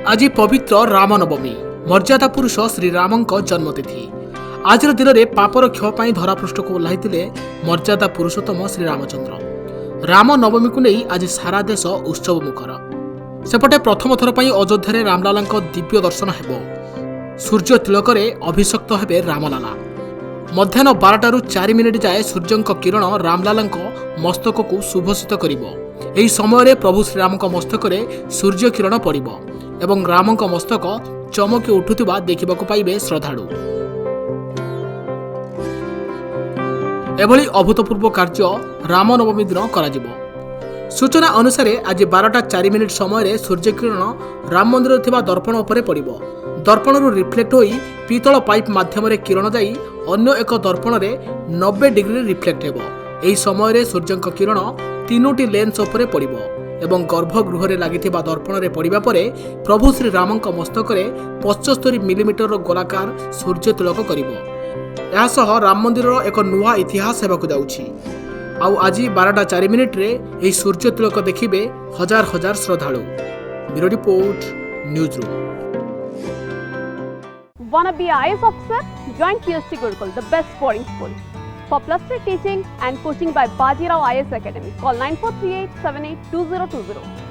आज पवित्र रामनवमी मर्यादा पुरुष श्रीरामଙ୍କ जन्मतिथि। आज दिन में पापर क्षय धरापृष्ठ को ओह्लैथिले मर्यादा पुरुषोत्तम श्रीरामचंद्र। रामनवमी को नहीं आज सारा देश उत्सव मुखर। सेपटे प्रथम थर पर अयोध्या रामलाला दिव्य दर्शन हेबो। सूर्य तिलक अभिषक्त हेबे रामलाला। मध्याह्न 12 4 मिनिट जाए सूर्य किरण रामलाला मस्तक को सुभषित करिबो। एही समय प्रभु श्रीराम मस्तक सूर्य किरण पड़िबो एवं राम मस्तक चमकी उठुवा देखा पाइबे श्रद्धालु। एभली अभूतपूर्व कार्य रामनवमी दिन करा। सूचना अनुसार आज 12टा 4 मिनिट समय सूर्य किरण राम मंदिर थिबा दर्पण उपरे पड़िबो। दर्पणरू रिफ्लेक्ट होई पीतल पाइप माध्यम किरण जाई अन्य एक दर्पण रे 90 डिग्री रिफ्लेक्ट हेबो। एही समय सूर्य किरण 3टी लेंस उपरे पड़िबो एवं गर्भगृह रे लागिथिबा दर्पण रे पड़िबा परे प्रभु श्री राम मस्तक रे 75 मिलीमीटर गोलाकार सूर्य तिलक करिबो। एहा सह राम मंदिर एक नुआ इतिहास हेबाकु जाउछि। आउ आज 12टा 4 मिनिट रे एही सूर्य तिलक देखिबे हजार हजार श्रद्धालु। Bureau report news room. Wanna be an IAS officer? Join PST Gurukul, the best boarding school. For plus 3 teaching and coaching by Bajirao IAS Academy, call 9438 782020.